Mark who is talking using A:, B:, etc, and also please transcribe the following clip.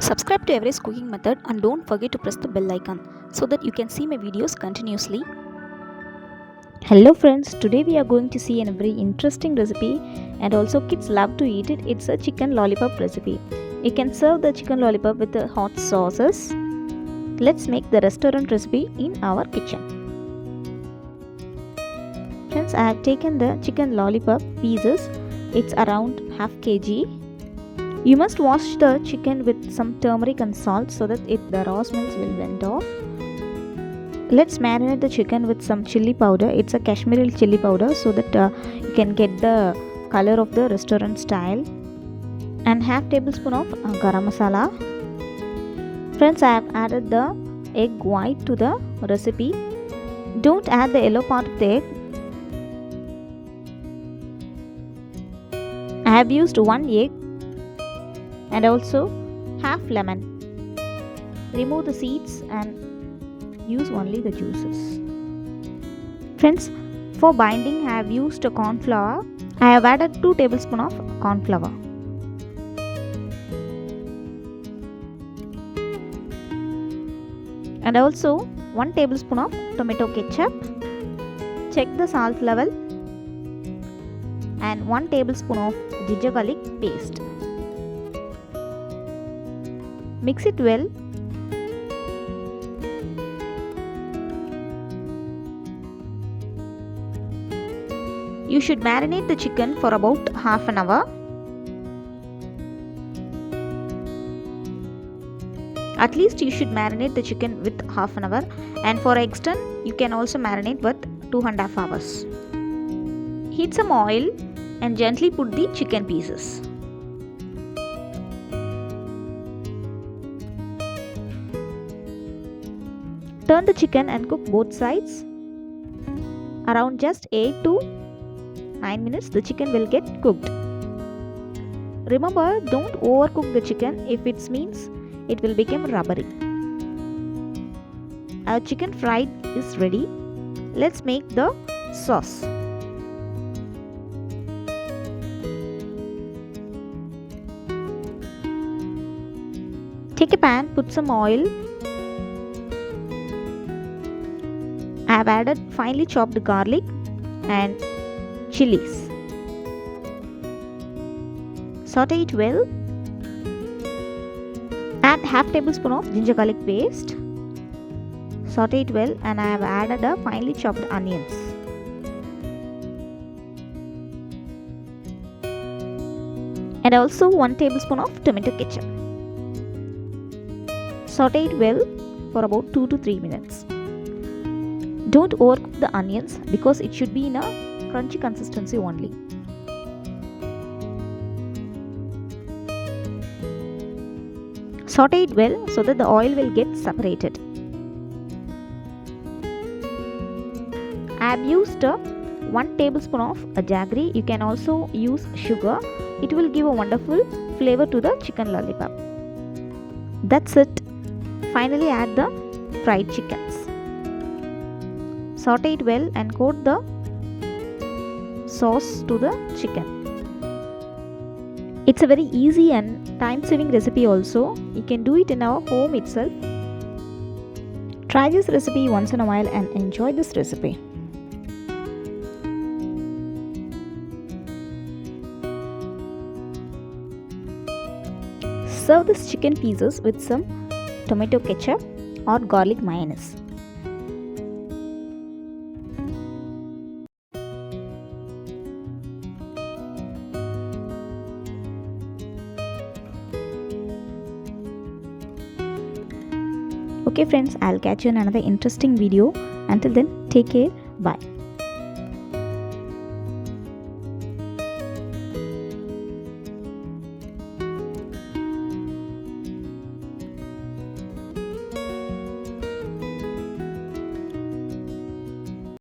A: Subscribe to Everest Cooking Method and don't forget to press the bell icon so that you can see my videos continuously. Hello friends, today we are going to see a very interesting recipe and also kids love to eat it. It's a chicken lollipop recipe. You can serve the chicken lollipop with the hot sauces. Let's make the restaurant recipe in our kitchen. Friends, I have taken the chicken lollipop pieces. It's around half kg. You must wash the chicken with some turmeric and salt so that the raw smells will went off. Let's marinate the chicken with some chili powder. It's a Kashmiri chili powder so that you can get the color of the restaurant style. And half tablespoon of garam masala. Friends, I have added the egg white to the recipe. Don't add the yellow part of the egg. I have used 1 egg and also half lemon. Remove the seeds and use only the juices. Friends, for binding I have used a corn flour. I have added 2 tablespoons of corn flour. And also 1 tablespoon of tomato ketchup. Check the salt level. And 1 tablespoon of ginger garlic paste. Mix it well. You should marinate the chicken for about half an hour. At least you should marinate the chicken with half an hour, and for extra you can also marinate with 2.5 hours. Heat some oil and gently put the chicken pieces. Turn the chicken and cook both sides. Around just 8 to 9 minutes the chicken will get cooked. Remember, don't overcook the chicken. If it means it will become rubbery. Our chicken fried is ready. Let's make the sauce. Take a pan, put some oil. I have added finely chopped garlic and chilies. Saute it well. Add half tablespoon of ginger garlic paste. Saute it well, and I have added a finely chopped onions. And also 1 tablespoon of tomato ketchup. Saute it well for about 2 to 3 minutes. Don't overcook the onions because it should be in a crunchy consistency only. Saute it well so that the oil will get separated. I have used 1 tablespoon of jaggery. You can also use sugar. It will give a wonderful flavor to the chicken lollipop. That's it. Finally add the fried chickens. Saute it well and coat the sauce to the chicken. It's a very easy and time-saving recipe also. You can do it in our home itself. Try this recipe once in a while and enjoy this recipe. Serve these chicken pieces with some tomato ketchup or garlic mayonnaise. Okay friends, I'll catch you in another interesting video. Until then, take care. Bye.